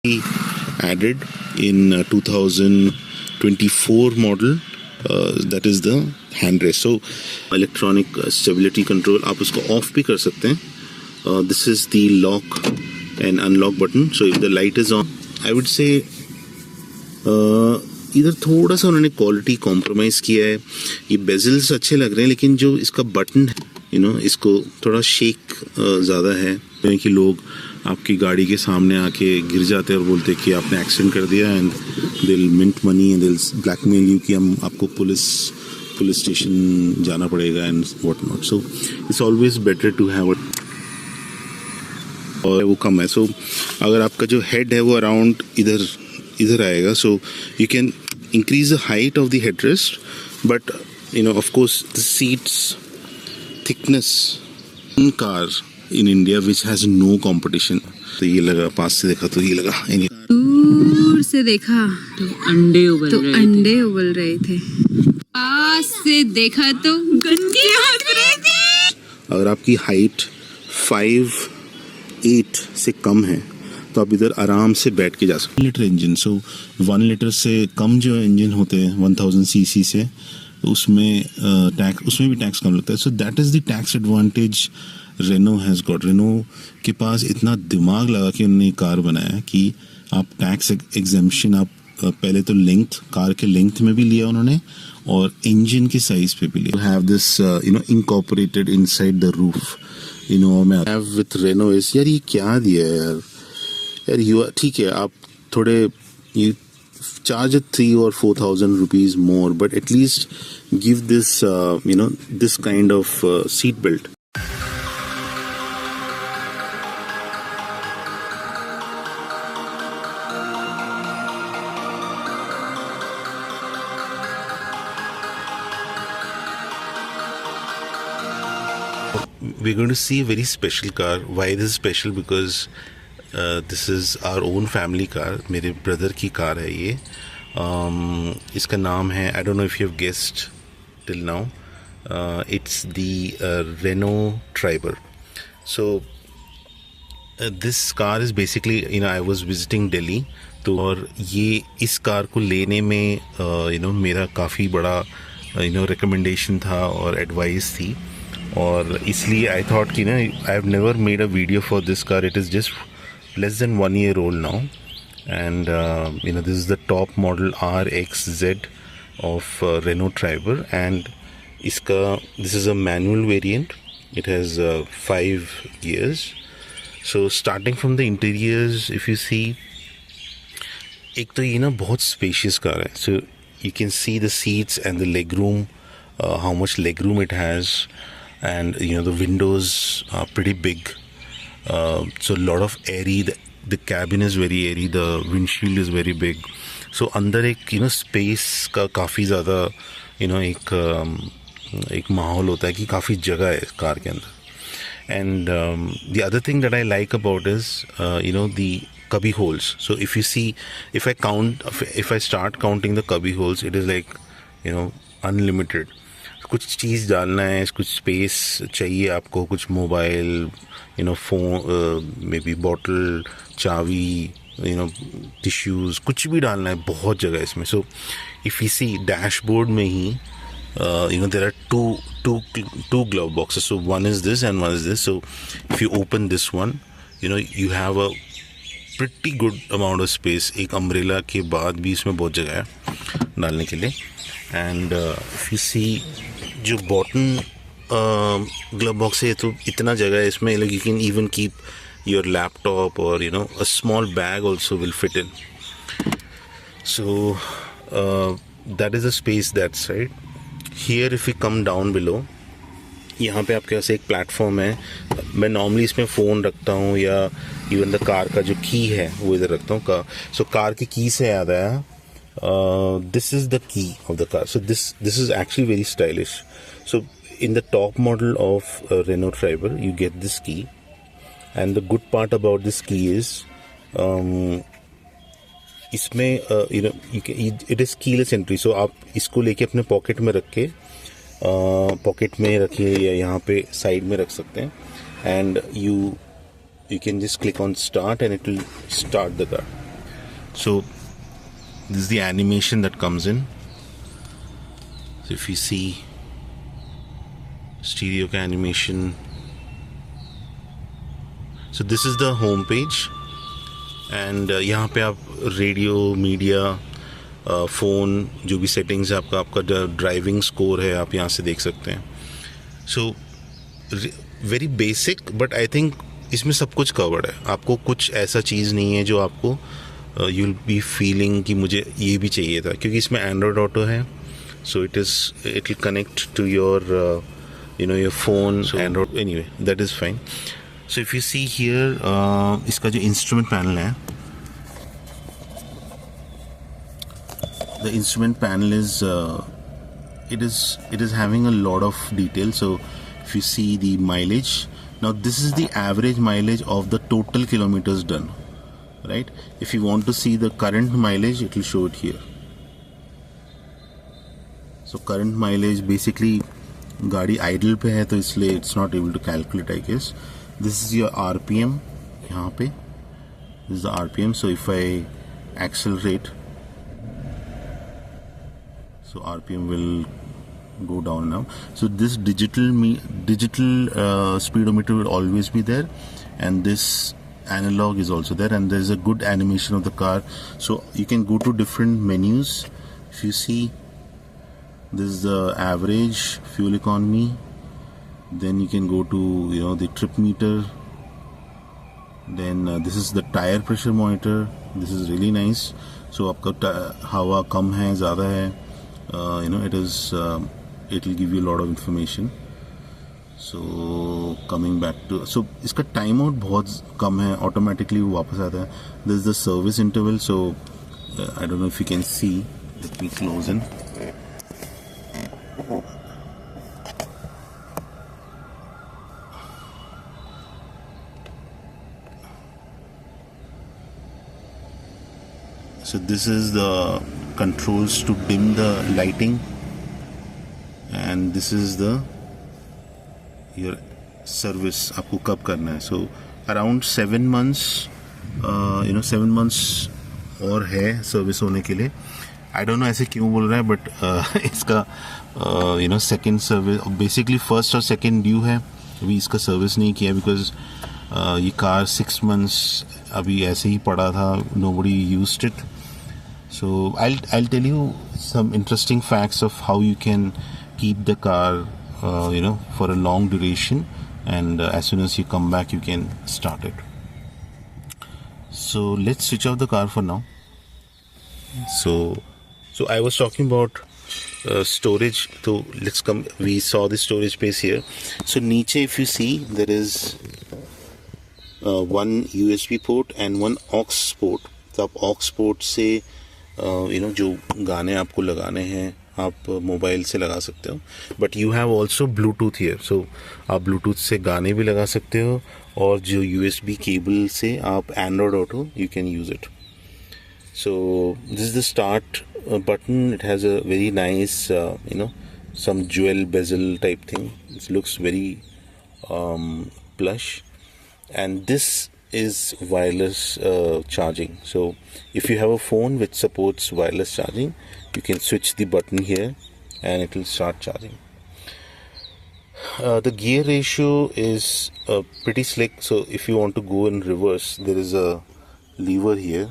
added in 2024 model, that is the hand rest. So electronic stability control, आप उसको off भी कर सकते हैं. This is the lock and unlock button. So if the light is on, I would say इधर थोड़ा सा उन्होंने क्वालिटी कॉम्प्रोमाइज़ किया है. ये बेजल्स अच्छे लग रहे हैं, लेकिन जो इसका बटन है इसको थोड़ा शेक ज़्यादा है कि लोग आपकी गाड़ी के सामने आके गिर जाते हैं और बोलते हैं कि आपने एक्सीडेंट कर दिया, and they will mint money and they will blackmail you कि हम आपको पुलिस स्टेशन जाना पड़ेगा and what not. So it's always better to have और वो कम है. सो अगर आपका जो हेड है वो अराउंड इधर आएगा, so you can increase the height of the headrest, but of course the seats thickness in car in India which has no competition. तो ये लगा, पास से देखा तो ये लगा, दूर से देखा तो अंडे उबल रहे थे, पास से देखा तो गंदे हंस रहे थे. अगर आपकी हाइट 5'8" से कम है तो आप इधर आराम से बैठ के जा सकते. लीटर इंजन, सो 1 लीटर से कम जो इंजन होते हैं 1000 सीसी से, उसमें भी टैक्स कम लगता है. So that is the tax advantage Renault has got. Renault के पास इतना दिमाग लगा के उन्होंने कार बनाया कि आप टैक्स एग्जेम्पशन आप पहले तो कार के लेंथ में भी लिया उन्होंने और इंजन के साइज पे भी लिया. Have this incorporated inside the roof. मैं हैव विथ रेनो इज, यार ये क्या दिया है यार यू ठीक है, आप थोड़े you charge it 3,000 or 4,000 rupees more, but at least give this this kind of seat belt. We're going to see a very special car. Why this is special? Because this is our own family car. मेरे brother की car है ये. इसका नाम है, I don't know if you've guessed till now, it's the Renault Triber. So this car is basically, I was visiting Delhi, तो और ये इस कार को लेने में मेरा काफ़ी बड़ा recommendation था और advice थी, और इसलिए I thought कि I've never made a video for this car. It is just less than 1 year old now, and this is the top model RXZ of Renault Triber, and this is a manual variant. It has 5 gears. So starting from the interiors, if you see, एक तो ये बहुत spacious car है. So you can see the seats and the legroom, how much legroom it has, and the windows are pretty big. So a lot of airy, the cabin is very airy, the windshield is very big. So अंदर एक space का काफ़ी ज़्यादा एक माहौल होता है कि काफ़ी जगह है कार के अंदर. And the other thing that I like about is the cubby holes. So if you see, if I start counting the cubby holes, it is like unlimited. कुछ चीज़ डालना है, कुछ स्पेस चाहिए आपको, कुछ mobile, phone, may be bottle, चावी, tissues, कुछ भी डालना है, बहुत जगह है इसमें. So if you see dashboard में ही there are two glove boxes. So one is this and one is this. So if you open this one, you have a pretty good amount of space. एक umbrella के बाद भी इसमें बहुत जगह है डालने के लिए. And if you see जो बॉटम ग्लव बॉक्स है, तो इतना जगह है इसमें, like you can even keep your laptop or a small bag also will fit in. So that is the space that side. Here if we come down below, यहाँ पे आपके पास एक प्लेटफॉर्म है. मैं नॉर्मली इसमें फ़ोन रखता हूँ या इवन द कार का जो की है वो इधर रखता हूँ. सो कार की की से याद आया, this is the key of the car. So this is actually very stylish. So in the top model of Renault Triber, you get this key, and the good part about this key is इसमें it is keyless entry. So आप इसको लेके अपने pocket में रखिए या यहाँ पे साइड में रख सकते हैं, and you can just click on start and it will start the car. So this is the animation that comes in. So if you see stereo का animation, so this is the home page, and यहाँ पे आप radio, media, phone, जो भी settings है आपका driving score है, आप यहाँ से देख सकते हैं. So very basic, but I think इसमें सब कुछ कवर्ड है. आपको कुछ ऐसा चीज़ नहीं है जो आपको यू विल बी फीलिंग कि मुझे ये भी चाहिए था, क्योंकि इसमें एंड्रॉयड ऑटो है. So it will connect to your your phone. Android, anyway that is fine. So if you see here, इसका जो इंस्ट्रूमेंट पैनल है, the instrument panel is it is having a lot of detail. So if you see the mileage, now this is the average mileage of the total kilometers done, right? If you want to see the current mileage, it will show it here. So current mileage, basically गाड़ी idle पे है तो इसलिए it's not able to calculate, I guess. This is your RPM. यहाँ पे this is the RPM. So if I accelerate, so RPM will go down now. So this digital speedometer will always be there, and this analog is also there, and there is a good animation of the car. So you can go to different menus. If you see, this is the average fuel economy. Then you can go to the trip meter. Then this is the tire pressure monitor. This is really nice. So आपका हवा कम है, ज़्यादा है. It will give you a lot of information. So coming back to, so इसका time out बहुत कम है, automatically वो वापस आता है. This is the service interval. So I don't know if you can see. Let me close in. So this is the controls to dim the lighting, and this is the your service आपको कब करना है. So around 7 months 7 months और है service होने के लिए. I don't know ऐसे क्यों बोल रहा है, but इसका सेकेंड सर्विस, बेसिकली फर्स्ट और सेकेंड ड्यू है. अभी इसका सर्विस नहीं किया बिकॉज ये कार 6 months अभी ऐसे ही पड़ा था. nobody used it. So I'll tell you some interesting facts of how you can keep the car for a long duration, and as soon as you come back you can start it. So let's switch off the car for now. So I was talking about storage. So let's come, we saw the storage space here. So नीचे if you see, there is one USB port and one aux port. तो आप aux port से जो गाने आपको लगाने हैं आप मोबाइल से लगा सकते हो. But you have also Bluetooth here. So आप ब्लूटूथ से गाने भी लगा सकते हो, और जो USB केबल से आप Android auto you can use it. So this is the start button. It has a very nice some jewel bezel type thing. It looks very plush, and this is wireless charging. So if you have a phone which supports wireless charging, you can switch the button here and it will start charging. The gear ratio is pretty slick. So if you want to go in reverse, there is a lever here.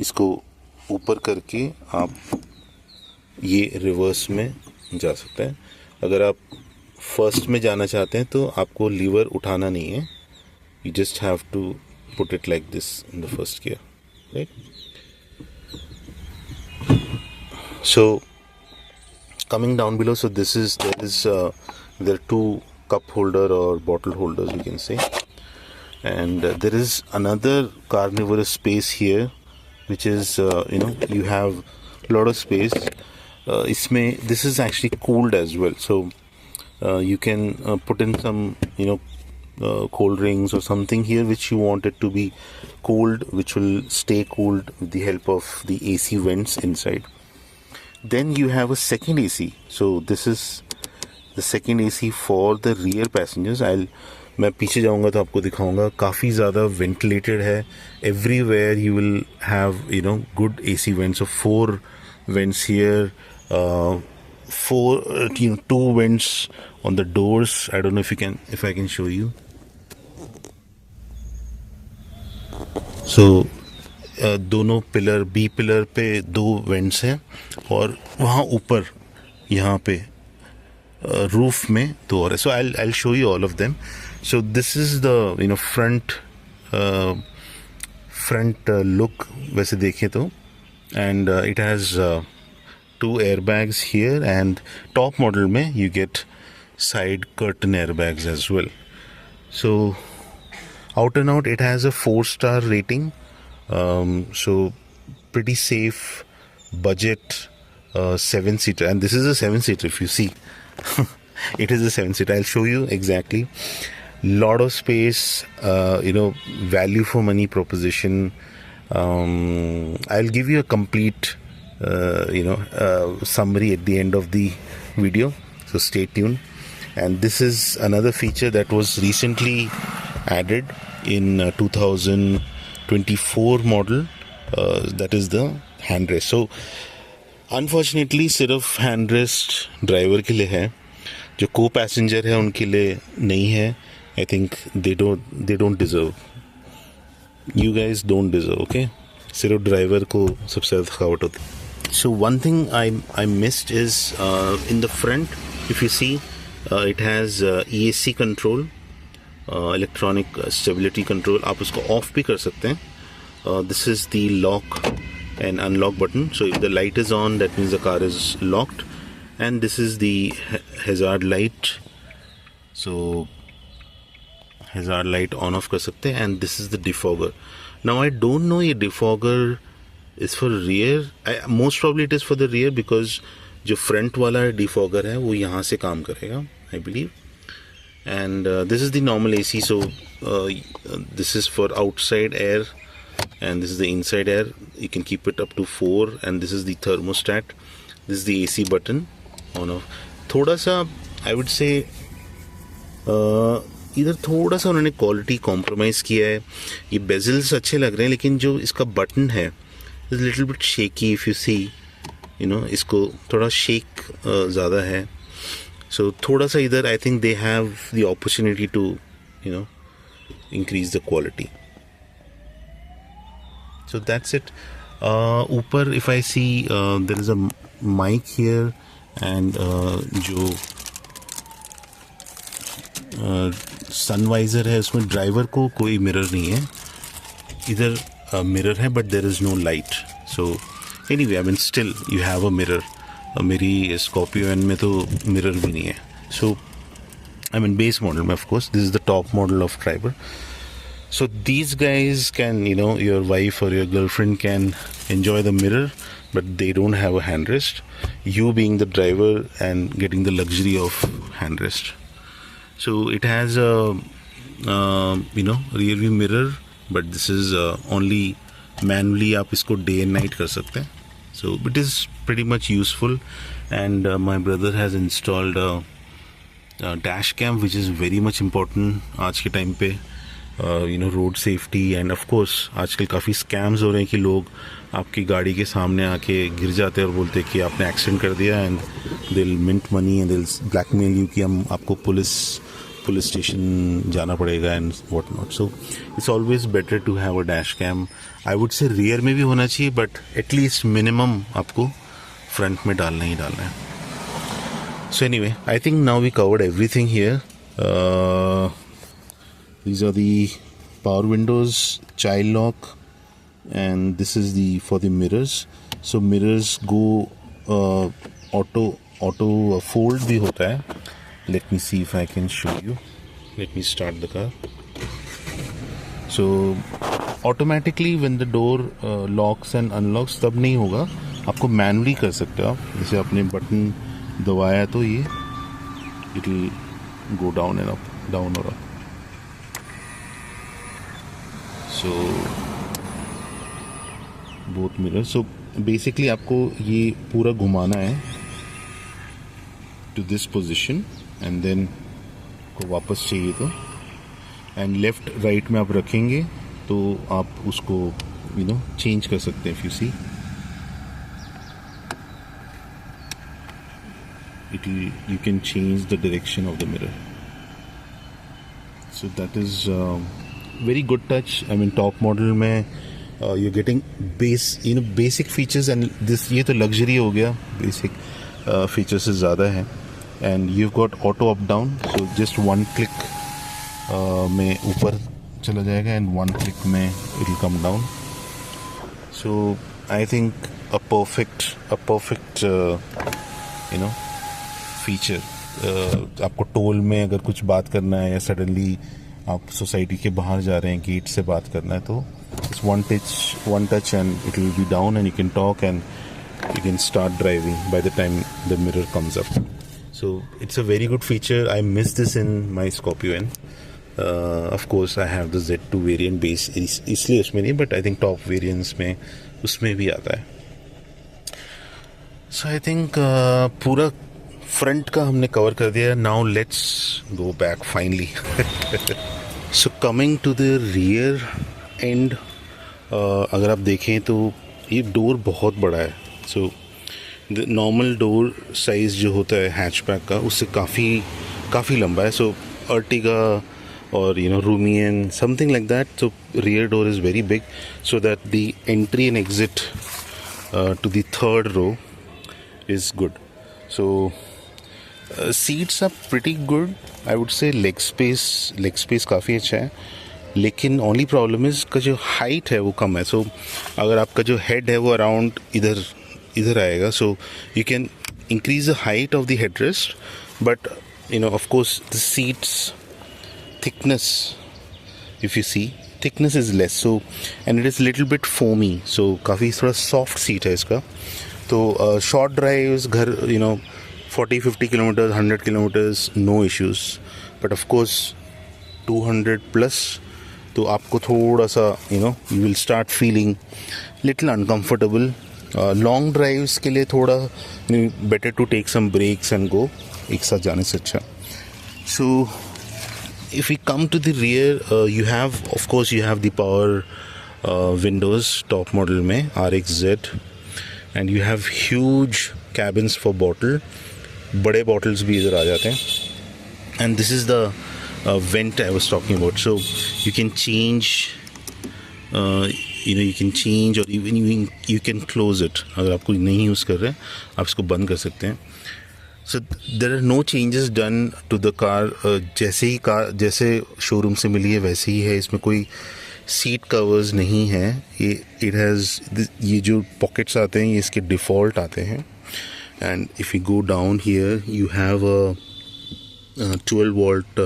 इसको ऊपर करके आप ये reverse में जा सकते हैं. अगर आप फर्स्ट में जाना चाहते हैं तो आपको लीवर उठाना नहीं है. You just have to put it like this in the first gear, right? So coming down below, so there are 2 cup holder or bottle holders, we can say, and there is another carnivorous space here, which is you have a lot of space. This is actually cooled as well, so you can put in some cold drinks or something here which you want it to be cooled, which will stay cooled with the help of the AC vents inside. Then you have a second AC. So this is the second AC for the rear passengers. I'll मैं पीछे जाऊंगा तो आपको दिखाऊंगा, काफ़ी ज़्यादा ventilated है. Everywhere you will have good AC vents. Of 4 vents here, 2 vents on the doors. I don't know if I can show you. So दोनों पिलर, बी पिलर पे 2 वेंट्स हैं और वहाँ ऊपर यहाँ पे रूफ में 2 और है. So I'll show you all of them. So this is the front look वैसे देखें तो, and it has 2 airbags here, and top model में you get side curtain airbags as well. So out and out it has a 4-star rating. So pretty safe, budget, 7-seater, and this is a 7-seater. If you see, it is a 7-seater. I'll show you exactly. Lot of space, value for money proposition. I'll give you a complete summary at the end of the video, so stay tuned. And this is another feature that was recently added in 2024 model, that is the handrest. So unfortunately सिर्फ handrest driver के लिए है, जो को passenger है उनके लिए नहीं है. I think they don't deserve. You guys don't deserve, okay? सिर्फ ड्राइवर को सबसे ज़्यादा थकावट होती. So one thing I missed is in the front, if you see, it has ESC control, electronic stability control. आप उसको off भी कर सकते हैं. This is the lock and unlock button. So if the light is on, that means the car is locked. And this is the hazard light. So hazard light on off कर सकते हैं. And this is the defogger. Now I don't know ये defogger is for rear. Most probably it is for the rear, because जो front वाला defogger है वो यहाँ से काम करेगा, I believe. And this is the normal AC. So this is for outside air, and this is the inside air. You can keep it up to 4. And this is the thermostat. This is the AC button on off. थोड़ा सा I would say इधर थोड़ा सा उन्होंने quality compromise किया है. ये bezels अच्छे लग रहे हैं, लेकिन जो इसका बटन है is little bit shaky. If you see, इसको थोड़ा शेक ज़्यादा है. सो थोड़ा सा इधर I think they have the opportunity to increase the quality. So that's it. ऊपर if I see there is a mic here, and जो sun visor है उसमें ड्राइवर को कोई मिरर नहीं है. इधर मिरर है but there is no light. So anyway, I mean still you have a mirror. मेरी स्कॉर्पियो एन में तो मिरर भी नहीं है. So I mean base model में, of course this is the top model of driver. So these guys can, your wife or your girlfriend can enjoy the mirror, but they don't have a handrest. You being the driver and getting the luxury of handrest. So it has a rear view mirror, but this is only manually आप इसको day and night कर सकते हैं. So it is pretty much useful. And my brother has installed a dash cam, which is very much important आज के time पे. Road safety, end of course आजकल काफ़ी स्कैम्स हो रहे हैं कि लोग आपकी गाड़ी के सामने आके गिर जाते हैं और बोलते हैं कि आपने एक्सीडेंट कर दिया, and they will mint money and they will blackmail you कि हम आपको पुलिस स्टेशन जाना पड़ेगा and what not. So it's always better to have a dash cam. I would say rear में भी होना चाहिए, बट एटलीस्ट मिनिमम आपको फ्रंट में डालना ही डालना है. So anyway, I think now we covered everything here. These are the power windows, child lock, and this is for the mirrors. So mirrors go auto fold भी होता है. Let me see if I can show you. Let me start the car. So automatically when the door locks and unlocks, तब नहीं होगा, आपको manually कर सकते हो आप. जैसे आपने बटन दबाया तो ये it will go down and up, down or up. So both mirrors. So basically आपको ये पूरा घुमाना है to this position, and then को वापस चाहिए तो एंड लेफ्ट राइट में आप रखेंगे तो आप उसको चेंज कर सकते हैं. If you see you can change the direction of the mirror. So that is very good touch. I mean top model में you're getting basic features, and this ये तो luxury हो गया, basic features से ज़्यादा है. And you've got auto up down, so just one click में ऊपर चला जाएगा and one click में it will come down. So I think a perfect feature. आपको टोल में अगर कुछ बात करना है या सडनली आप सोसाइटी के बाहर जा रहे हैं, गेट से बात करना है, तो it's one touch and it will be down and you can talk and you can start driving by the time the mirror comes up. So it's a very good feature. I miss this in my Scorpio N. Of course I have the Z2 variant base, इसलिए उसमें नहीं, but I think top variants में उसमें भी आता है. So I think पूरा front का हमने कवर कर दिया. Now let's go back finally. So coming to the rear end, अगर आप देखें तो ये डोर बहुत बड़ा है. So the normal door size जो होता है हैचबैक का, उससे काफ़ी लंबा है. सो अर्टिगा और Rumion something like that. So rear door is very big, so that the entry and exit to the third row is good. So seats are pretty good. I would से leg space काफ़ी अच्छा है, लेकिन only problem is का जो height है वो कम है. सो अगर आपका जो हेड है वो अराउंड इधर आएगा, so you can increase the height of the head rest, but of course the seats thickness, if you see thickness is less, so and it is little bit foamy. So काफ़ी थोड़ा soft seat है इसका. तो short drives, घर 40-50 kilometers, 100 kilometers, no issues. But of course 200 plus, तो आपको थोड़ा सा you will start feeling little uncomfortable. Long drives के लिए थोड़ा better to take some breaks and go, एक साथ जाने से अच्छा. So if we come to the rear, you have the power windows top model में RXZ, and you have huge cabins for bottle. बड़े बॉटल्स भी इधर आ जाते हैं. And this is the vent I was talking about. So you can change और even you can close it. अगर आपको नहीं यूज़ कर रहे हैं आप इसको बंद कर सकते हैं. So there are no changes done to the car. जैसे शोरूम से मिली है वैसे ही है. इसमें कोई सीट कवर्स नहीं है. ये जो पॉकेट्स आते हैं ये इसके डिफ़ॉल्ट आते हैं. And if you go down here, you have a 12-volt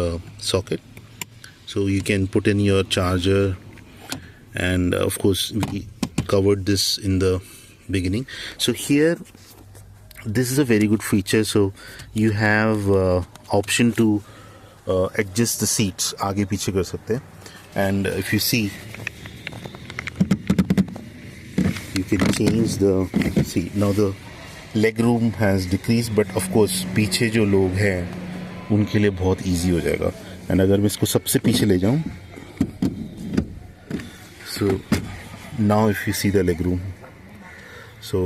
socket, so you can put in your charger. And of course, we covered this in the beginning. So here, this is a very good feature. So you have option to adjust the seats. आगे पीछे कर सकते हैं. And if you see, you can change the seat. Now the leg room has decrease, but of course पीछे जो लोग हैं उनके लिए बहुत इजी हो जाएगा. एंड अगर मैं इसको सबसे पीछे ले जाऊं, so now if you see the leg room, so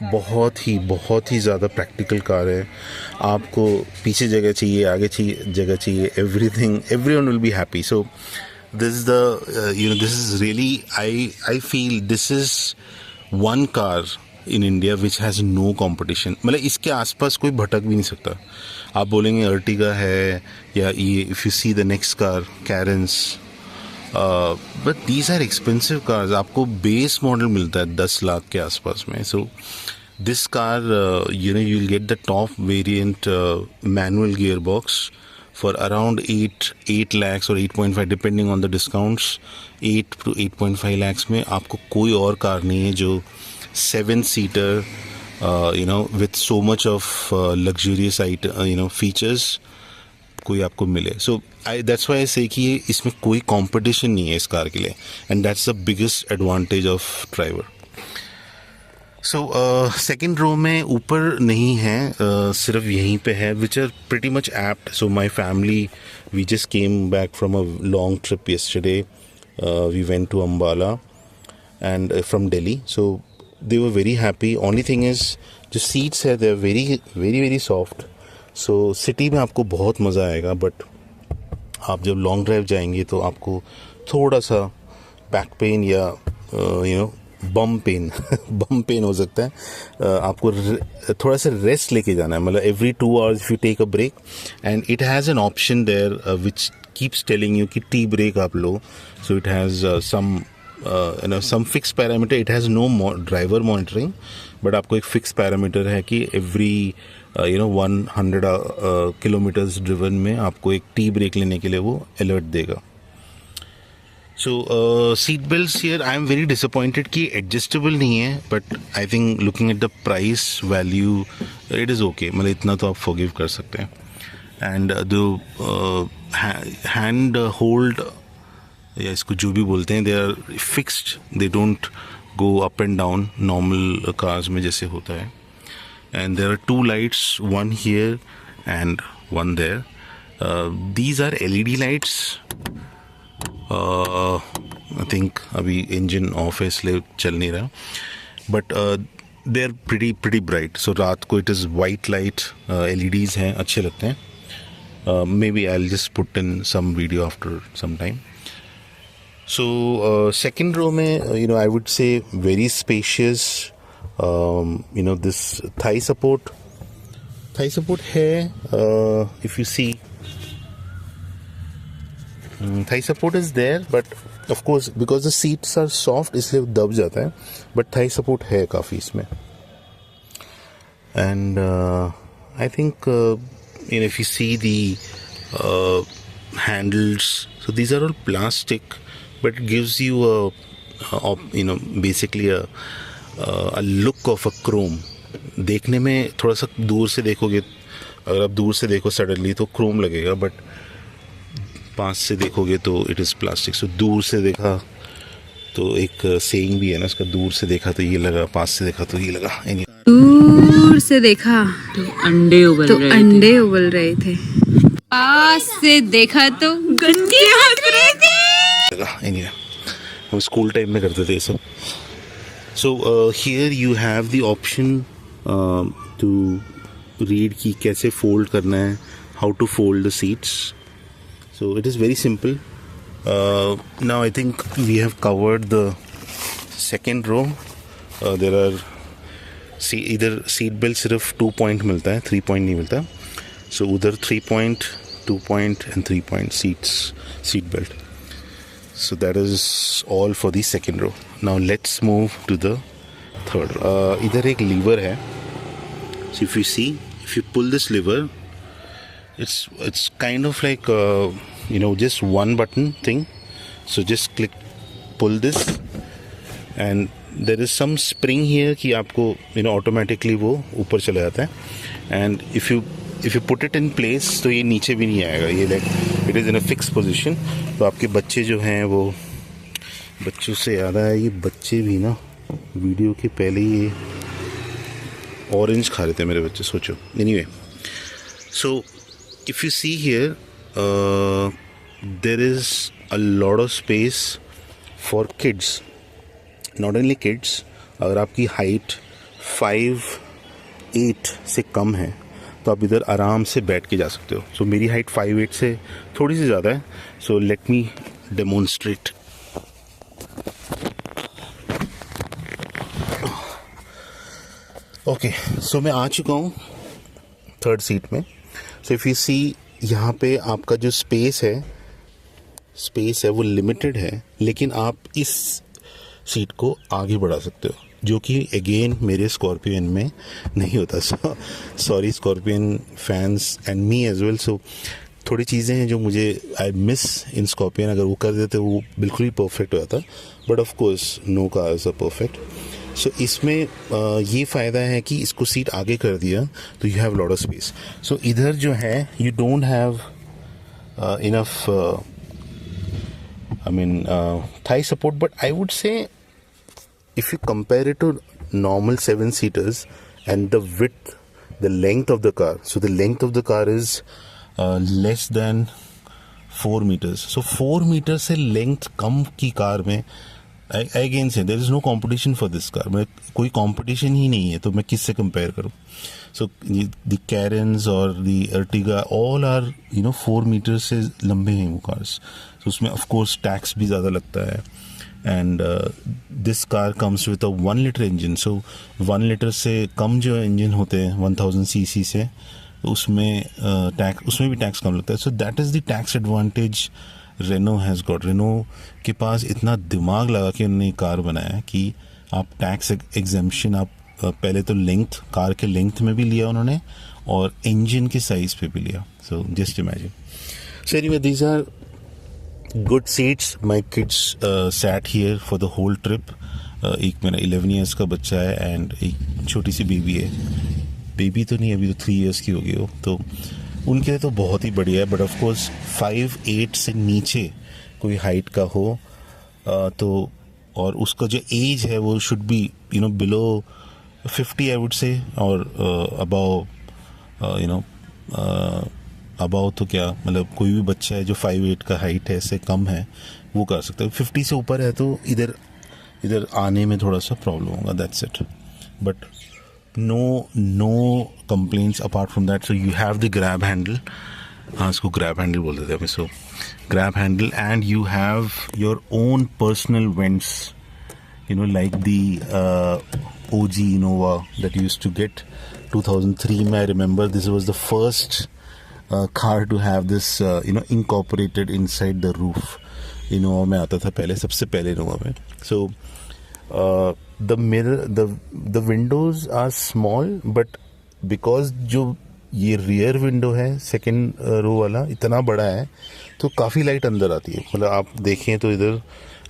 बहुत ही ज़्यादा प्रैक्टिकल कार है. आपको पीछे जगह चाहिए, आगे जगह चाहिए, everyone will be happy. So this is this is really, I feel this is one car in India which has no competition. मतलब इसके आसपास कोई भटक भी नहीं सकता. आप बोलेंगे अर्टिगा है या ये, if you see the next car Carens, but these are expensive cars. आपको बेस मॉडल मिलता है 10 लाख के आसपास में. So this car you will get the top variant manual gear box for around 8 lakhs or 8.5 depending on the discounts. 8 to 8.5 lakhs में आपको कोई और कार नहीं है जो 7-seater with so much of luxurious features कोई आपको मिले. So that's why I say कि इसमें कोई competition नहीं है इस कार के लिए, and that's the biggest advantage of driver. So second row में ऊपर नहीं है, सिर्फ यहीं पे है, which are pretty much apt. So my family, we just came back from a long trip yesterday. We went to Ambala and from Delhi. So they were very happy. Only thing is जो seats है they are very very very soft. So city में आपको बहुत मज़ा आएगा, but आप जब long drive जाएंगे तो आपको थोड़ा सा बैक पेन या बम पेन बम पेन हो सकता है. आपको थोड़ा सा रेस्ट लेके जाना है, मतलब every 2 hours if you take a break, and it has an option there which keeps telling you कि टी ब्रेक आप लो. So it has some fixed parameter. It has no driver monitoring, but आपको एक fixed parameter है कि every 100 kilometers driven में आपको एक टी ब्रेक लेने के लिए वो अलर्ट देगा. So seat belts here, I am very disappointed कि adjustable नहीं है, but I think looking at the price value, it is okay. मतलब इतना तो आप forgive कर सकते हैं. And the hand hold या इसको जो भी बोलते हैं, they are fixed. They don't go up and down normal cars में जैसे होता है. And there are 2 lights, one here and one there. These are LED lights. I think अभी engine off है इसलिए चल नहीं रहा, but they are pretty bright. So रात को it is white light, LEDs हैं, अच्छे लगते हैं. Maybe I'll just put in some video after some time. So second row में I would say very spacious. This thigh support है. If you see, thigh support is there, but of course because the seats are soft इसलिए दब जाता है, but thigh support है काफ़ी इसमें. And I think if you see the handles, so these are all plastic, but it gives you basically a look of a chrome. देखने में थोड़ा सा दूर से देखोगे, अगर आप दूर से देखो सडनली तो क्रोम लगेगा, बट पास से देखोगे तो इट इज़ प्लास्टिक. सो दूर से देखा तो एक सेइंग भी है ना उसका, दूर से देखा तो ये लगा, पास से देखा तो ये लगा. दूर से देखा तो अंडे उबल रहे थे. पास से देखा तो गंदे हंस रहे थे. लगा. हम स्कूल टाइम में करते थे ये सब. So here you have the option to read कि कैसे फोल्ड करना है, how to fold the seats. So it is very simple. Now I think we have covered the second row. There are इधर seat belt सिर्फ 2 point मिलता है, 3 point नहीं मिलता. So उधर 3 point, 2 point and 3 point seat belt. So that is all for the second row. Now let's move to the third row. इधर एक lever है. So if you see, if you pull this lever, it's kind of like just one button thing. So just pull this, and there is some spring here कि आपको automatically वो ऊपर चला जाता है. And if you put it in place तो ये नीचे भी नहीं आएगा, ये like it is in a fixed position. तो आपके बच्चे जो हैं वो, बच्चों से याद आया, ये बच्चे भी ना वीडियो के पहले ये ऑरेंज खा रहे थे मेरे बच्चे, सोचो. Anyway, so if you see here, there is a lot of space for kids. Not only kids, अगर आपकी हाइट 5'8" से कम है तो आप इधर आराम से बैठ के जा सकते हो. सो मेरी हाइट 5'8" से थोड़ी सी ज़्यादा है. So let me demonstrate. Okay, so मैं आ चुका हूँ थर्ड सीट में. सो इफ़ यू सी, यहाँ पे आपका जो स्पेस है वो लिमिटेड है, लेकिन आप इस सीट को आगे बढ़ा सकते हो, जो कि अगेन मेरे स्कॉर्पियन में नहीं होता. Sorry Scorpion fans and me as well. So थोड़ी चीज़ें हैं जो मुझे आई मिस इन स्कॉर्पियन. अगर वो कर देते वो बिल्कुल ही परफेक्ट हो जाता, but of course no cars are perfect. So इसमें ये फ़ायदा है कि इसको सीट आगे कर दिया तो you have lot of space. So इधर जो है you don't have enough thigh support, but I would say if you compare it to normal 7-seaters and the width, the length of the car. So the length of the car is less than 4 meters. So 4 meters से length कम की car में I again say there is no competition for this car. मैं कोई competition ही नहीं है, तो मैं किससे compare करूँ? So the Karens or the Ertiga all are 4 meters से लंबे हैं वो cars. So उसमें of course tax भी ज़्यादा लगता है. And this car comes with a 1 liter engine. So 1 liter से कम जो engine होते हैं 1000 cc से, उसमें भी टैक्स कम लगता है. So that is the tax advantage Renault has got. Renault के पास इतना दिमाग लगा के उन्होंने कार बनाया है कि आप टैक्स एग्जेम्पशन आप पहले तो लेंथ, कार के लेंथ में भी लिया उन्होंने और इंजन के साइज पे भी लिया. So just imagine. So anyway these are good seats. My kids sat here for the whole trip. एक मेरा 11 ईयर्स का बच्चा है एंड एक छोटी सी बेबी है. बेबी तो नहीं, अभी तो 3 ईयर्स की होगी वो, तो उनके लिए तो बहुत ही बढ़िया है. बट ऑफ कोर्स 5'8" से नीचे कोई हाइट का हो तो, और उसका जो एज है वो should be below 50 I would से, और अबाव अबाव तो क्या मतलब कोई भी बच्चा है जो 5'8" का हाइट है से कम है वो कर सकता है. 50 से ऊपर है तो इधर आने में थोड़ा सा प्रॉब्लम होगा. That's it. But no complaints apart from that. So you have the grab handle. हाँ, इसको grab handle बोलते थे हमें. So grab handle, and you have your own personal vents, like the OG Innova that you used to get 2003 में. I remember this was the first car to have this incorporated inside the roof. Innova में आता था पहले, सबसे पहले Innova में. So the mirror, the windows are small, but because जो ये rear window है सेकेंड रो वाला इतना बड़ा है तो काफ़ी लाइट अंदर आती है. मतलब आप देखें तो इधर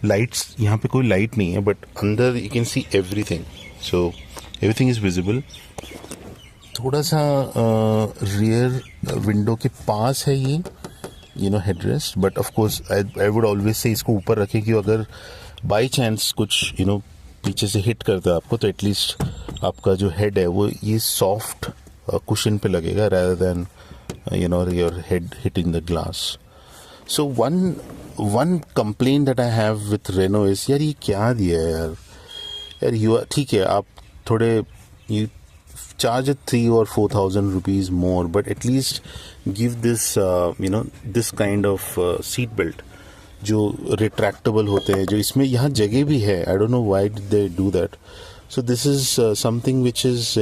लाइट्स, यहाँ पे कोई लाइट नहीं है बट अंदर you can see everything. So everything is visible. थोड़ा सा रियर विंडो के पास है ये headrest, but of course I would always say इसको ऊपर रखें कि अगर बाई चांस कुछ पीछे से हिट करता है आपको तो एटलीस्ट आपका जो हेड है वो ये सॉफ्ट कुशन पे लगेगा rather than your head hitting the glass. So one complaint that I have with Renault is यार ये क्या दिया है यार ठीक है आप थोड़े you charge 3,000 or 4,000 rupees more, but at least give this this kind of seat belt जो retractable होते हैं, जो इसमें यहाँ जगह भी है. I don't know why did they do that. So this is something which is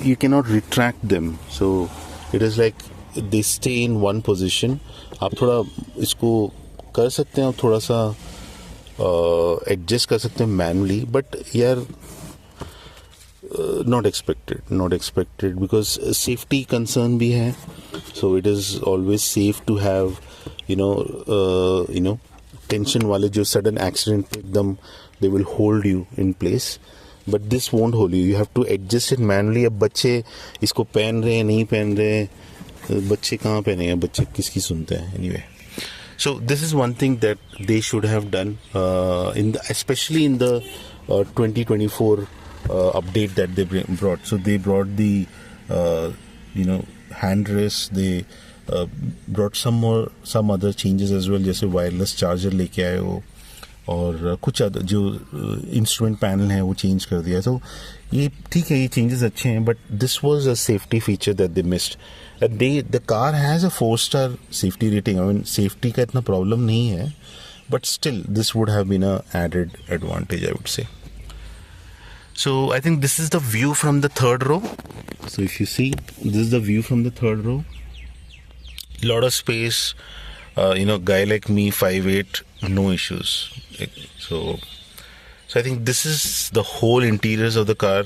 you cannot retract them. So it is like they stay in one position. आप थोड़ा इसको कर सकते हैं, आप थोड़ा सा एडजस्ट कर सकते हैं मैनुअली, बट यार not expected because safety concern भी है. So it is always safe to have tension वाले जो sudden accident एकदम they will hold you in place, but this won't hold you. You have to adjust it manually. अब बच्चे इसको पहन रहे हैं नहीं पहन रहे, बच्चे कहाँ पहनेंगे, बच्चे किसकी सुनते हैं. Anyway, so this is one thing that they should have done especially in the 2024 update that they brought. So they brought the hand rest, they brought some other changes as well, जैसे wireless charger लेके आए हो और कुछ जो instrument panel है वो change कर दिया. तो ये ठीक है, ये चेंजेस अच्छे हैं, but this was a safety feature that they missed. The car has a 4-star safety rating. I mean safety का इतना प्रॉब्लम नहीं है, but still this would have been a added advantage I would say. So I think this is the view from the third row. So if you see, this is the view from the third row. Lot of space. Guy like me, 5'8", no issues. So I think this is the whole interiors of the car.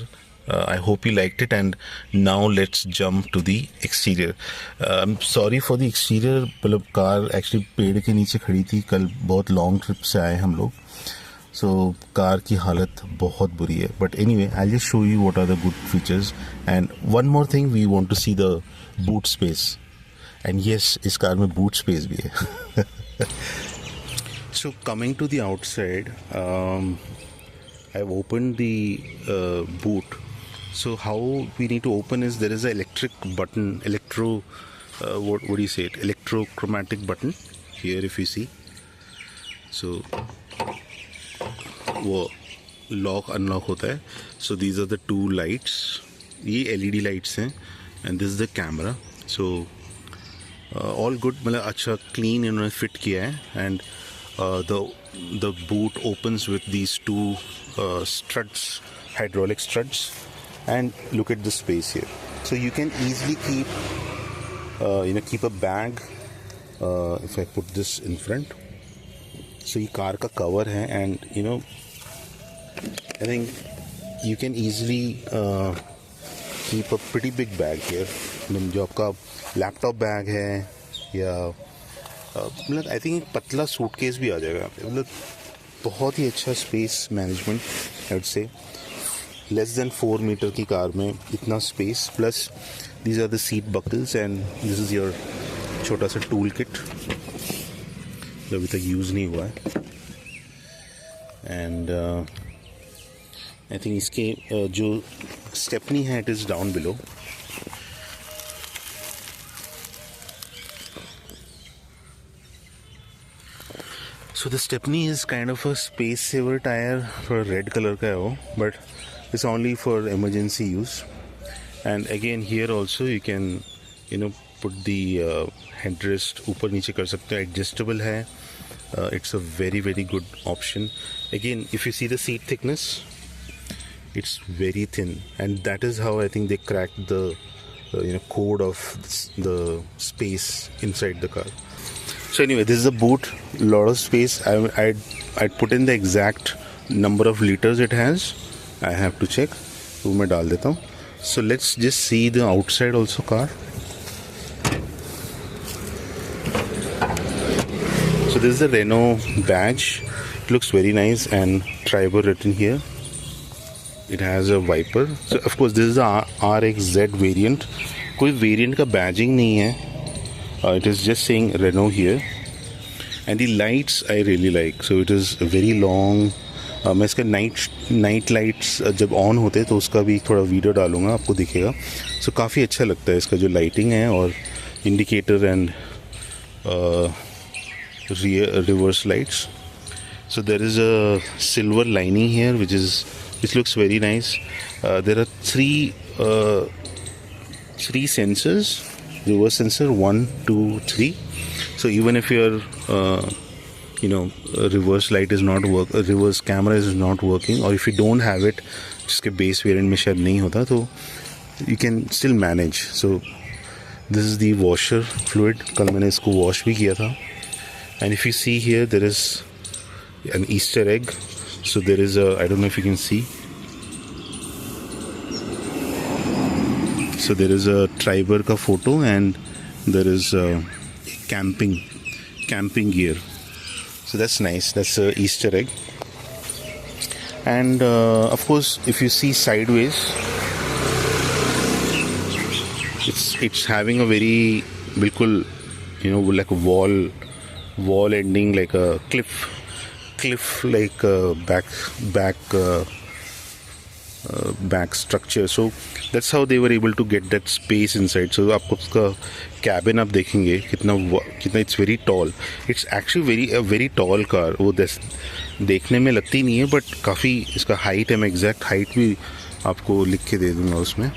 I hope you liked it, and now let's jump to the exterior. I'm sorry for the exterior. मतलब car actually पेड़ के नीचे खड़ी थी कल, बहुत long trip से आए हम लोग. So कार की हालत बहुत बुरी है. But anyway, I'll just show you what are the good features. And one more thing, we want to see the boot space. And yes, इस कार में boot space भी है. So coming to the outside, I've opened the boot. So how we need to open is there is an electric button, what do you say it? Electrochromatic button here if you see. So वो lock unlock होता है. So these are the two lights. ये LED lights हैं and this is the camera. So all good, मतलब अच्छा clean इन्होंने fit किया है. And the boot opens with these two struts, hydraulic struts. And look at the space here. So you can easily keep a bag. If I put this in front. So ये car का cover है and I think you can easily keep a pretty big bag here. जो आपका laptop bag है या मतलब I think एक पतला सूटकेस भी आ जाएगा. मतलब बहुत ही अच्छा space management I would say. Less than 4 metre की कार में इतना space, plus these are the seat buckles and this is your छोटा सा टूल किट जो अभी तक यूज़ नहीं हुआ है. एंड आई थिंक इसके जो स्टेपनी है it is down below. So the Stepney is kind of a space saver tire for red color का है वो, but it's only for emergency use. And again here also you can put the headrest ऊपर नीचे कर सकते हो, adjustable है. It's a very very good option. Again if you see the seat thickness, it's very thin, and that is how I think they cracked the code of the space inside the car. So anyway, this is a boot, lot of space. I'd put in the exact number of liters it has. I have to check. तो मैं डाल देता हूँ. So let's just see the outside also car. So this is the Renault badge. It looks very nice and Triber written here. It has a wiper. So of course this is a RXZ variant. कोई variant का badging नहीं है. It is just saying Renault here. And the lights I really like. So it is very long. मैं इसका night lights जब on होते हैं तो उसका भी थोड़ा वीडियो डालूंगा, आपको दिखेगा. सो काफ़ी अच्छा लगता है इसका जो लाइटिंग है और indicator and reverse lights. So there is a silver lining here which looks very nice. There are three sensors. Reverse sensor 1, 2, 3. So even if your reverse light is not reverse camera is not working, or if you don't have it, जिसके base variant में शायद नहीं होता, तो you can still manage. So this is the washer fluid. कल मैंने इसको wash भी किया था. And if you see here, there is an Easter egg. So there is I don't know if you can see. So there is a Triber का photo and there is camping gear. So that's nice. That's a Easter egg. And of course, if you see sideways, it's having a very bilkul like a wall ending, like a cliff like back structure. So that's how they were able to get that space inside. So आपको उसका cabin आप देखेंगे कितना it's very tall. It's actually a very tall car. वो देखने में लगती नहीं है, but काफ़ी इसका height है. मैं exact height भी आपको लिख के दे दूँगा उसमें.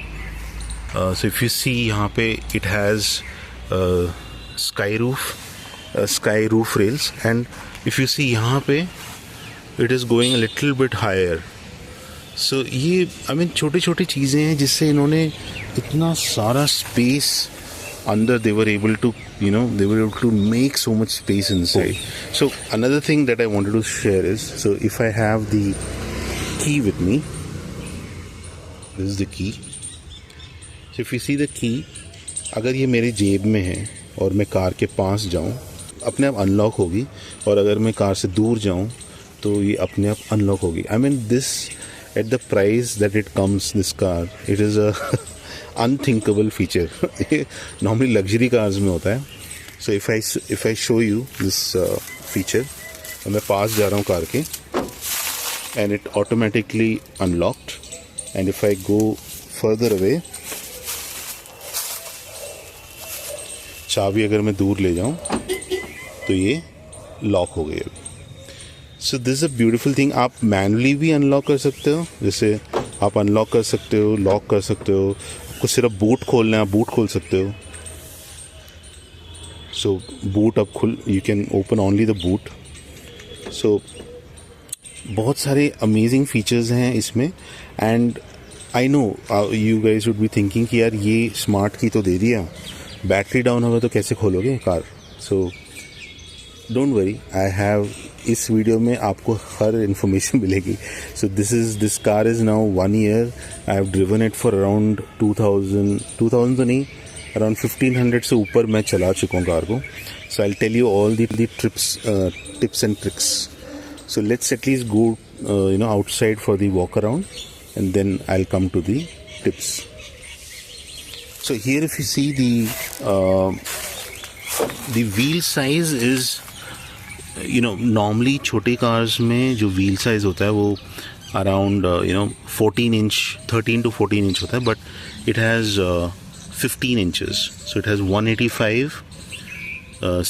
So if you see यहाँ पे it has sky roof rails, and if you see यहाँ पे it is going a little bit higher. So ये छोटी छोटी चीज़ें हैं जिससे इन्होंने इतना सारा स्पेस अंदर they were able to make so much space inside. So another thing that I wanted to share is, so if I have the key with me, this is the key. So if you see the key, अगर ये मेरे जेब में है और मैं car के पास जाऊँ, अपने आप अनलॉक होगी, और अगर मैं कार से दूर जाऊँ तो ये अपने आप अनलॉक होगी. this at the price that it comes, this car, it is a unthinkable feature. Normally luxury cars में होता है. So if I show you this feature, मैं पास जा रहा हूँ कार के, and it automatically unlocked. And if I go further away, चाबी अगर मैं दूर ले जाऊं तो ये लॉक हो गई अभी. सो this is a beautiful thing. आप मैनुअली भी अनलॉक कर सकते हो, जैसे आप अनलॉक कर सकते हो, लॉक कर सकते हो. आपको सिर्फ बूट खोलना है, आप बूट खोल सकते हो. सो बूट अब you can open only the boot. So बहुत सारे अमेजिंग फीचर्स हैं इसमें. And I know you guys would be thinking कि यार ये स्मार्ट की तो दे दिया, बैटरी डाउन होगा तो कैसे खोलोगे car. So don't worry, I have, इस वीडियो में आपको हर इन्फॉर्मेशन मिलेगी. So this car is now 1 year. I have driven it for around 2000 तो नहीं, अराउंड 1500 से ऊपर मैं चला चुका हूँ कार को. So I will tell you all the tips and tricks. So let's at least go outside for the walk around, and then I'll come to the tips. So here if you see the wheel size is, normally छोटे cars में जो wheel size होता है वो around 14 inch, 13 to 14 inch होता है, but it has 15 inches. So it has 185,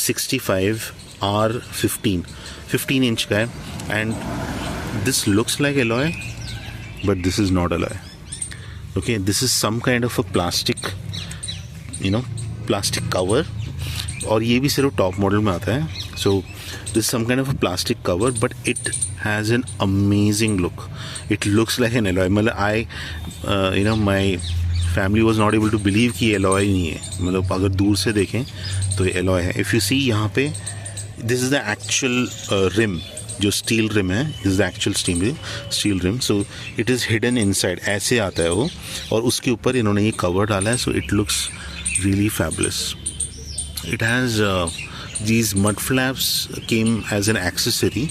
65, R15 inch का है. And this looks like alloy, but this is not alloy. Okay, this is some kind of a plastic cover. और ये भी सिर्फ top model में आता है. So this is some kind of a plastic cover, but it has an amazing look. It looks like an alloy. मतलब my family was not able to believe कि ये alloy नहीं है. मतलब अगर दूर से देखें तो ये alloy है. If you see यहाँ पे, this is the actual rim. जो स्टील रिम है, this is the actual steel rim. So it is hidden inside, ऐसे आता है वो, और उसके ऊपर इन्होंने ये कवर डाला है. So it looks really fabulous. It has these mud flaps came as an accessory,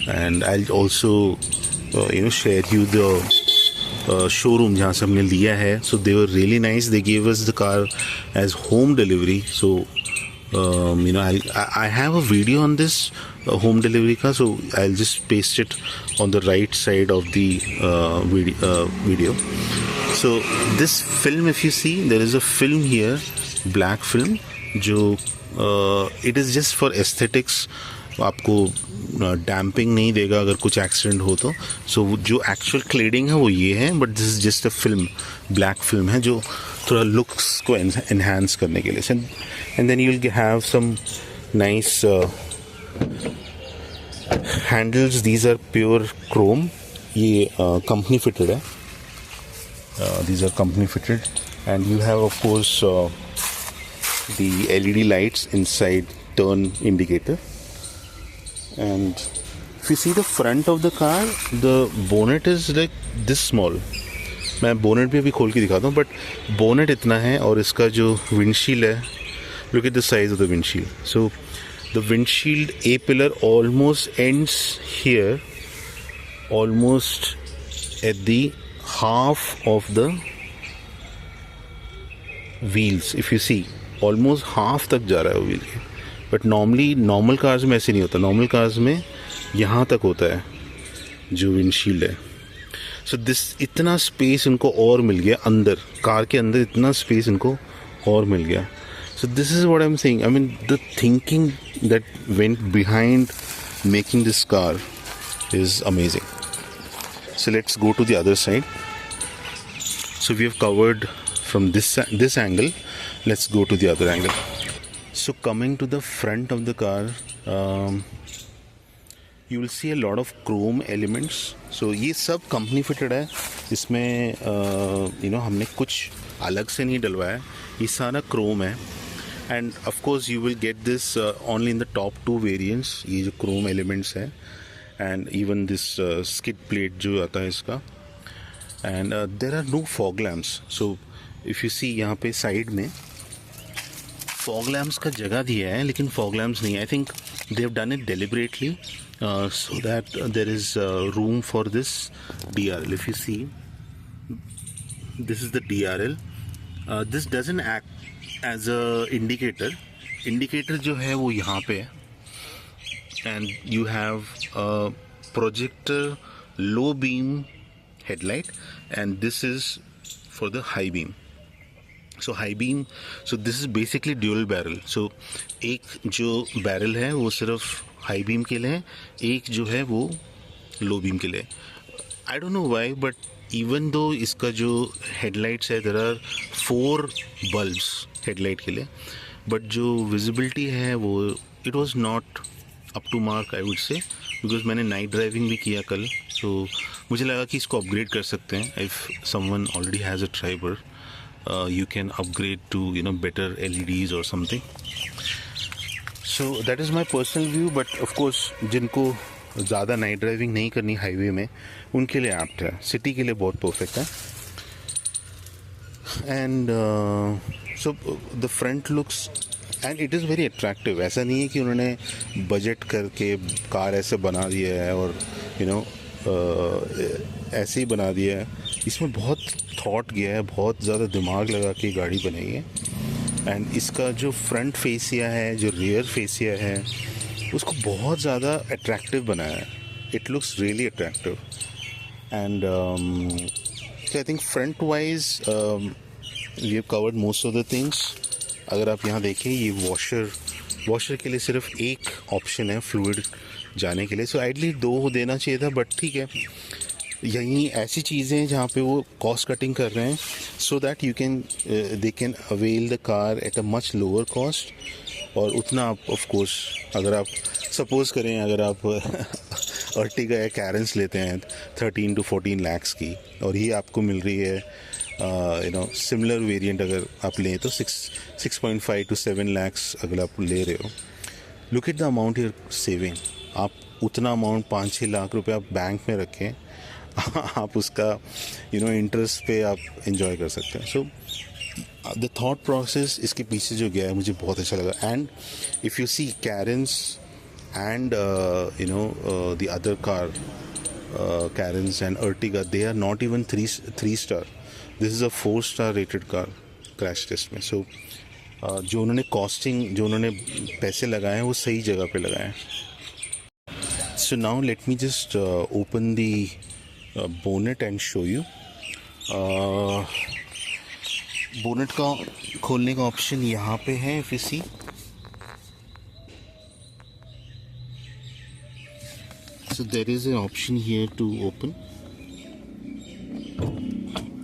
and I also share you the showroom जहाँ से हमने लिया है. So they were really nice. They gave us the car as home delivery. So I have a video on this home delivery car, so I'll just paste it on the right side of the video. So this film, if you see, there is a film here, black film, जो it is just for aesthetics. आपको damping नहीं देगा अगर कुछ accident हो तो. सो जो actual cladding है वो ये है, but this is just a film, black film है जो थोड़ा लुक्स को एनहांस करने के लिए. And then you will have some nice handles. These are pure chrome. ये कंपनी फिटेड है. These are company fitted. And you have of course the LED lights inside, turn indicator. And if you see the front of the car, the bonnet is like this small. मैं bonnet भी अभी खोल के दिखाता हूँ, but bonnet इतना है. और इसका जो विंडशील्ड है, look at the size of the windshield. So the windshield A pillar almost ends here, almost at the half of the wheels. If you see, almost half तक जा रहा है वो व्हील के. बट नॉर्मल कार्स में ऐसे नहीं होता. नॉर्मल कार्स में यहाँ तक होता है जो विंडशील्ड है. सो दिस, इतना स्पेस इनको और मिल गया अंदर, कार के अंदर इतना स्पेस इनको और मिल गया. So this is what I am saying. I mean the thinking that went behind making this car is amazing. So let's go to the other side. So we have covered from this angle. Let's go to the other angle. So coming to the front of the car, you will see a lot of chrome elements. So ये सब company fitted है. इसमें हमने कुछ अलग से नहीं डलवाया है. ये सारा chrome है. And of course you will get this only in the top 2 variants. ये जो chrome elements है, and even this skid plate जो आता है इसका. And there are no fog lamps. So if you see यहाँ पे साइड में फॉग लैम्प्स का जगह दिया है, लेकिन फॉग लैम्प्स नहीं है. I think they have done it deliberately so that there is room for this DRL. If you see, this is the DRL. This doesn't act as a indicator. Indicator जो है वो यहाँ पे है. एंड you हैव projector low beam headlight, and this is for the high beam. So high beam, so this is basically dual barrel. So एक जो barrel है वो सिर्फ high beam के लिए है, एक जो है वो low beam के लिए. I don't know why, but even though इसका जो headlights है, there are 4 bulbs headlight के लिए, but जो visibility है वो it was not up to mark, I would say, because मैंने night driving भी किया कल, so मुझे लगा कि इसको upgrade कर सकते हैं. If someone already has a Triber, you can upgrade to better LEDs or something. So that is my personal view, but of course जिनको ज़्यादा नाइट ड्राइविंग नहीं करनी हाईवे में, उनके लिए एप्ट है. सिटी के लिए बहुत परफेक्ट है. And so the front looks and it is very attractive. ऐसा नहीं है कि उन्होंने बजट करके कार ऐसे बना दिया है और ऐसे ही बना दिया है. इसमें बहुत थॉट गया है, बहुत ज़्यादा दिमाग लगा के गाड़ी बनाई है. एंड इसका जो फ्रंट फेसिया है, जो रियर फेसिया है, उसको बहुत ज़्यादा अट्रैक्टिव बनाया है. It looks really attractive. And I think front wise we have covered most of the things. अगर आप यहाँ देखें, ये वॉशर के लिए सिर्फ एक ऑप्शन है फ्लूइड जाने के लिए. सो आइडली 2 देना चाहिए था, बट ठीक है. यही ऐसी चीज़ें हैं जहाँ पे वो कॉस्ट कटिंग कर रहे हैं, so that you can they can avail the car at a much lower cost. और उतना आप ऑफ कोर्स, अगर आप सपोज़ करें, अगर आप अर्टिगा या कैरेंस लेते हैं 13 to 14 lakhs की, और ये आपको मिल रही है सिमिलर वेरिएंट अगर आप लें तो 6.5 to 7 lakhs अगर आप ले रहे हो. Look at the amount you're saving. आप उतना अमाउंट 5-6 लाख रुपए आप बैंक में रखें, आप उसका इंटरेस्ट पे आप इंजॉय कर सकते हैं. सो द थॉट प्रोसेस इसके पीछे जो गया है मुझे बहुत अच्छा लगा. And if you see Carens and the other car, Carens and Ertiga, they are not even 3 star. This is a 4 star rated car crash test में. सो जो उन्होंने कॉस्टिंग, जो उन्होंने पैसे लगाए हैं, वो सही जगह पे लगाए हैं. So now let me just open the bonnet and show you. Bonnet का खोलने का ऑप्शन यहाँ पे है. if you see, so there is an option here to open.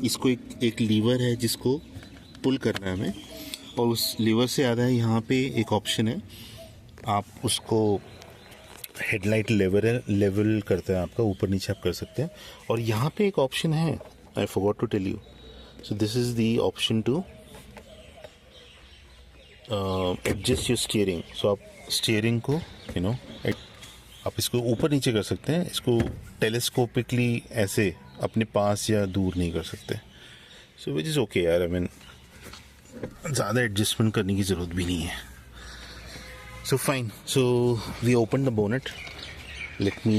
इसको एक लीवर है जिसको पुल करना है हमें, और उस लीवर से आता है यहाँ पे एक ऑप्शन है, आप उसको हेडलाइट लेवल करते हैं, आपका ऊपर नीचे आप कर सकते हैं. और यहाँ पे एक ऑप्शन है, I forgot to tell you. So this is the option to adjust your steering. So आप स्टीयरिंग को आप इसको ऊपर नीचे कर सकते हैं. इसको टेलीस्कोपिकली ऐसे अपने पास या दूर नहीं कर सकते. सो विच इज़ ओके यार. आई मीन ज़्यादा एडजस्टमेंट करने की ज़रूरत भी नहीं है. So fine. So we opened the bonnet. Let me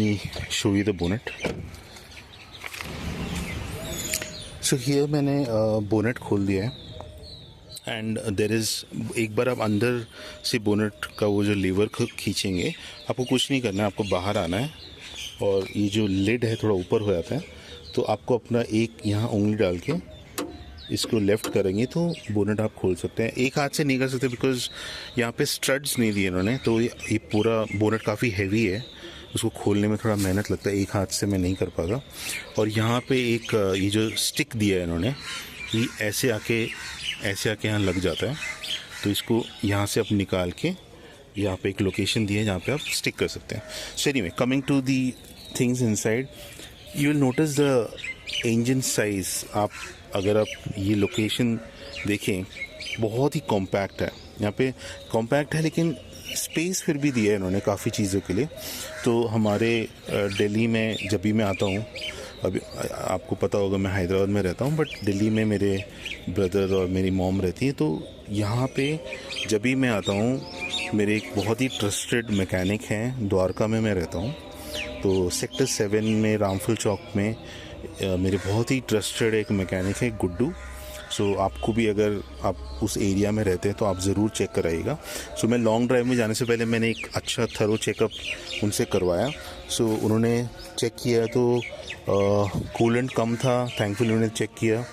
show you the bonnet. So here मैंने bonnet खोल दिया है. And there is, एक बार आप अंदर से bonnet का वो जो लीवर खींचेंगे, आपको कुछ नहीं करना है, आपको बाहर आना है. और ये जो lid है थोड़ा ऊपर हो जाता है, तो आपको अपना एक यहाँ उंगली डाल के इसको लेफ़्ट करेंगे तो बोनेट आप खोल सकते हैं. एक हाथ से नहीं कर सकते बिकॉज यहाँ पे स्टड्स नहीं दिए इन्होंने, तो ये पूरा बोनेट काफ़ी हैवी है, उसको खोलने में थोड़ा मेहनत लगता है. एक हाथ से मैं नहीं कर पाता. और यहाँ पे एक ये जो स्टिक दिया है इन्होंने, ये ऐसे आके यहाँ लग जाता है, तो इसको यहाँ से आप निकाल के यहाँ पे एक लोकेशन दी है जहाँ पे आप स्टिक कर सकते हैं. So anyway, coming to the things inside, you will notice the engine size. आप अगर आप ये लोकेशन देखें, बहुत ही कॉम्पैक्ट है. यहाँ पे कॉम्पैक्ट है लेकिन स्पेस फिर भी दिया है इन्होंने काफ़ी चीज़ों के लिए. तो हमारे दिल्ली में जब भी मैं आता हूँ, अभी आपको पता होगा मैं हैदराबाद में रहता हूँ, बट दिल्ली में मेरे ब्रदर और मेरी मॉम रहती है. तो यहाँ पे जब भी मैं आता हूँ, मेरे एक बहुत ही ट्रस्टेड मैकेनिक हैं, द्वारका में मैं रहता हूँ. तो सेक्टर 7 में रामफल चौक में मेरे बहुत ही ट्रस्टेड एक मैकेनिक है, गुड्डू. सो आपको भी अगर आप उस एरिया में रहते हैं तो आप ज़रूर चेक कराइएगा। सो मैं लॉन्ग ड्राइव में जाने से पहले मैंने एक अच्छा थरो चेकअप उनसे करवाया। सो उन्होंने चेक किया तो कूलेंट कम था, थैंकफुली उन्होंने चेक किया।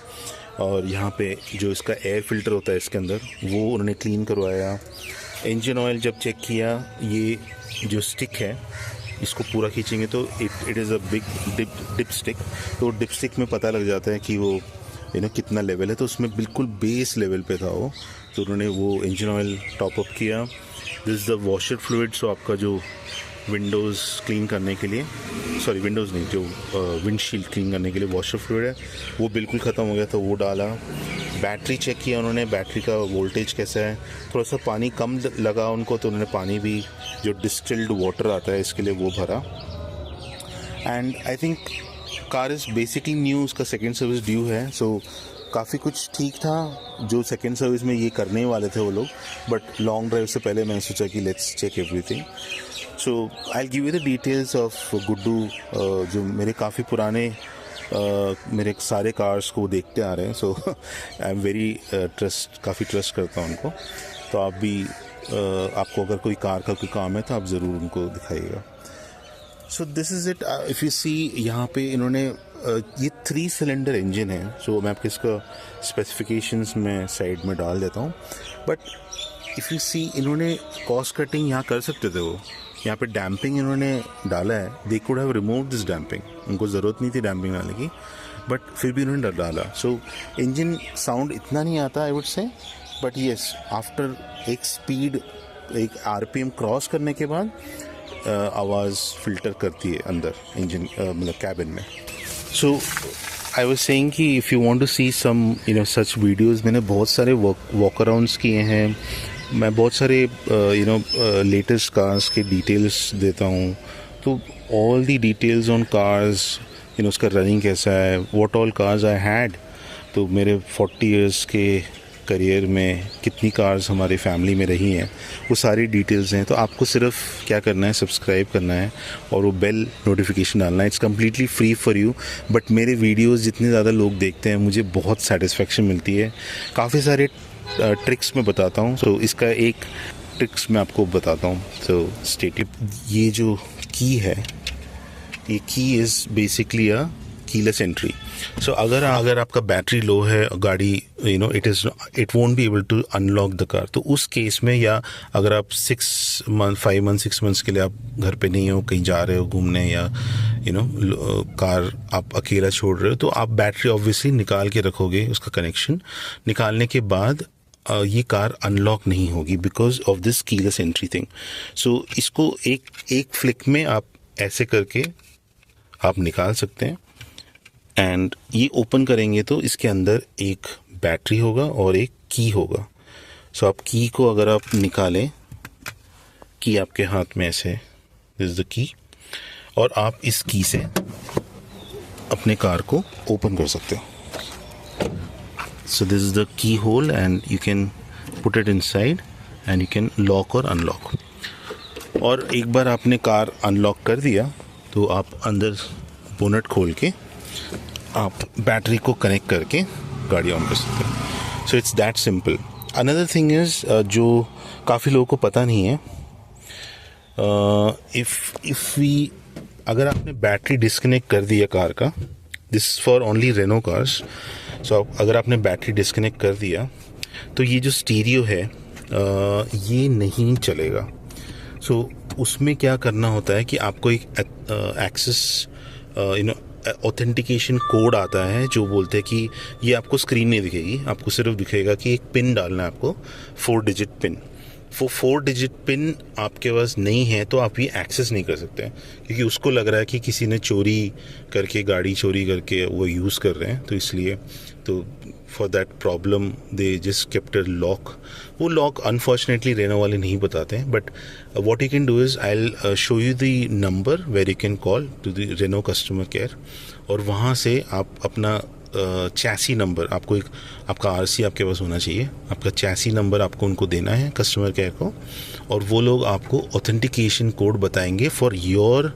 और यहाँ पे जो इसका एयर फिल्टर होता है इसके अंदर वो उन्होंने क्लीन करवाया। इंजन ऑयल जब चेक किया, ये जो स्टिक है इसको पूरा खींचेंगे तो it is a big dipstick. तो डिप स्टिक में पता लग जाता है कि वो कितना लेवल है, तो उसमें बिल्कुल बेस लेवल पे था वो। तो उन्होंने वो इंजन ऑयल टॉप अप किया। This is the washer fluid. So आपका जो विंडोज़ क्लीन करने के लिए, सॉरी विंडोज़ नहीं, जो विंडशील्ड क्लीन करने के लिए वॉशर फ्लूइड है वो बिल्कुल ख़त्म हो गया था, वो डाला। बैटरी चेक किया उन्होंने, बैटरी का वोल्टेज कैसा है। थोड़ा सा पानी कम लगा उनको तो उन्होंने पानी भी, जो डिस्टिल्ड वाटर आता है इसके लिए, वो भरा। And I think car is basically new, उसका सेकेंड सर्विस ड्यू है। सो काफ़ी कुछ ठीक था जो सेकेंड सर्विस में ये करने वाले थे वो लोग, बट लॉन्ग ड्राइव से पहले मैंने सोचा कि let's check everything. So I give you the details of Guddu, जो मेरे काफ़ी पुराने मेरे सारे कार्स को देखते आ रहे हैं। सो आई एम वेरी काफ़ी ट्रस्ट करता हूँ उनको। तो आप भी आपको अगर कोई कार का कोई काम है तो आप ज़रूर उनको दिखाइएगा। So this is it. If you see, यहाँ पे इन्होंने ये 3 सिलेंडर इंजन है। सो मैं आपके इसका स्पेसिफिकेशंस में साइड में डाल देता हूँ। बट इफ़ यू सी, इन्होंने कॉस्ट कटिंग यहाँ कर सकते थे। वो यहाँ पे डैम्पिंग इन्होंने डाला है। They could have removed this damping, उनको ज़रूरत नहीं थी डैम्पिंग डालने की, बट फिर भी उन्होंने डाला। सो इंजन साउंड इतना नहीं आता आई वुड से, बट येस आफ्टर एक स्पीड, एक RPM क्रॉस करने के बाद आवाज़ फिल्टर करती है अंदर इंजन, मतलब कैबिन में। सो आई वाज सेइंग कि if you want to see some such videos, मैंने बहुत सारे वॉक अराउंड्स किए हैं। मैं बहुत सारे लेटेस्ट कार्स के डिटेल्स देता हूँ। तो all the details on cars, उसका रनिंग कैसा है, what all cars I had. तो मेरे 40 इयर्स के करियर में कितनी कार्स हमारी फैमिली में रही हैं, वो सारी डिटेल्स हैं। तो आपको सिर्फ क्या करना है, सब्सक्राइब करना है और वो बेल नोटिफिकेशन डालना है। It's completely free for you. But मेरे वीडियोस जितने ज़्यादा लोग देखते हैं मुझे बहुत सेटिस्फेक्शन मिलती है। काफ़ी सारे ट्रिक्स मैं बताता हूँ। सो इसका एक ट्रिक्स मैं आपको बताता हूँ। सो स्टेट, ये जो की है, ये key is basically a keyless entry. So अगर आपका बैटरी लो है, गाड़ी it won't be able to unlock the car, तो उस केस में, या अगर आप 5 मंथ 6 मंथ्स के लिए आप घर पे नहीं हो, कहीं जा रहे हो घूमने, या कार आप अकेला छोड़ रहे हो, तो आप बैटरी ऑब्वियसली निकाल के रखोगे। उसका कनेक्शन निकालने के बाद ये कार अनलॉक नहीं होगी because of this keyless entry thing. So इसको एक फ्लिक में आप ऐसे करके आप निकाल सकते हैं। एंड ये ओपन करेंगे तो इसके अंदर एक बैटरी होगा और एक की होगा। सो आप की को अगर आप निकालें, की आपके हाथ में ऐसे, दिस इज द की, और आप इस की से अपने कार को ओपन कर सकते हो। So this is the keyhole and you can put it inside and you can lock और अनलॉक। और एक बार आपने कार अनलॉक कर दिया तो आप अंदर बोनट खोल के आप बैटरी को कनेक्ट करके गाड़ी ऑन कर सकते हैं। So it's that simple. Another thing is, जो काफ़ी लोगों को पता नहीं है, अगर आपने बैटरी डिस्कनेक्ट कर दिया कार का, this for only Renault cars. So अगर आपने बैटरी डिस्कनेक्ट कर दिया तो ये जो स्टीरियो है ये नहीं चलेगा। सो उसमें क्या करना होता है कि आपको एक एक्सेस ऑथेंटिकेशन कोड आता है, जो बोलते हैं कि ये आपको स्क्रीन नहीं दिखेगी, आपको सिर्फ दिखेगा कि एक पिन डालना है आपको, 4 डिजिट पिन। वो 4 डिजिट पिन आपके पास नहीं है तो आप ये एक्सेस नहीं कर सकते, क्योंकि उसको लग रहा है कि किसी ने चोरी करके, गाड़ी चोरी करके वो यूज़ कर रहे हैं। तो इसलिए तो for that problem they just kept a lock. वो लॉक अनफॉर्चुनेटली रेनो वाले नहीं बताते हैं, but what you can do is I will show you the number where you can call to the Renault customer care, और वहाँ से आप अपना चैसी नंबर, आपको एक आपका RC आपके पास होना चाहिए, आपका चैसी नंबर आपको उनको देना है कस्टमर केयर को, और वो लोग आपको ऑथेंटिकेशन कोड बताएंगे for your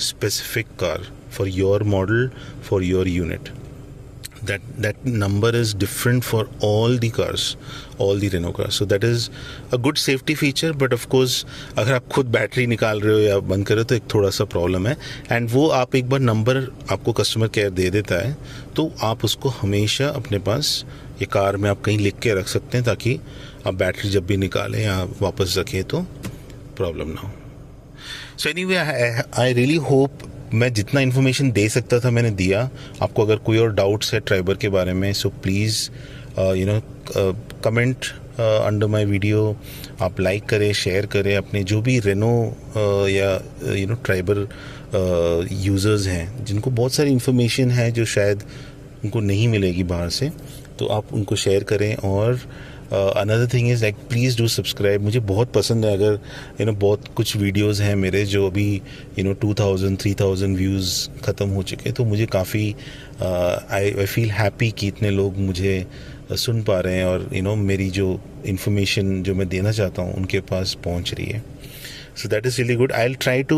specific car, for your model, for your unit. that number is different for all the cars, all the Renault cars. So that is a good safety feature, but of course अगर आप खुद battery निकाल रहे हो या बंद कर रहे हो तो एक थोड़ा सा प्रॉब्लम है. एंड वो आप एक बार नंबर आपको कस्टमर केयर दे देता है तो आप उसको हमेशा अपने पास ये कार में आप कहीं लिख के रख सकते हैं ताकि आप बैटरी जब भी निकालें या वापस रखें तो प्रॉब्लम ना हो. सो एनीवे आई रियली होप मैं जितना इन्फॉर्मेशन दे सकता था मैंने दिया. आपको अगर कोई और डाउट्स है ट्राइबर के बारे में so please you know comment under my video. आप लाइक करें, शेयर करें. अपने जो भी रेनो या यू नो ट्राइबर यूज़र्स हैं जिनको बहुत सारी इन्फॉर्मेशन है जो शायद उनको नहीं मिलेगी बाहर से, तो आप उनको शेयर करें. और another thing is like please do subscribe. मुझे बहुत पसंद है अगर यू नो बहुत कुछ वीडियोस हैं मेरे जो अभी यू नो 2000-3000 व्यूज़ ख़त्म हो चुके हैं, तो मुझे काफ़ी आई फील हैप्पी कि इतने लोग मुझे सुन पा रहे हैं और यू नो मेरी जो इन्फॉर्मेशन जो मैं देना चाहता हूँ उनके पास पहुँच रही है. So that is really good. I will try to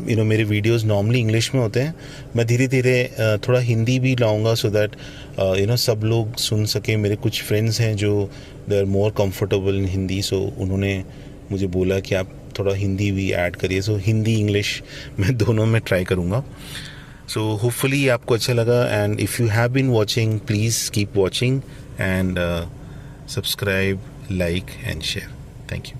you know मेरे वीडियोस नॉर्मली इंग्लिश में होते हैं, मैं धीरे धीरे थोड़ा हिंदी भी लाऊंगा सो दैट यू नो सब लोग सुन सकें. मेरे कुछ फ्रेंड्स हैं जो they are more comfortable in Hindi, so उन्होंने मुझे बोला कि आप थोड़ा हिंदी भी ऐड करिए. सो हिंदी इंग्लिश मैं दोनों में ट्राई करूँगा. सो होपफुली आपको अच्छा लगा. And if you have been watching please keep watching and subscribe, like and share. Thank you.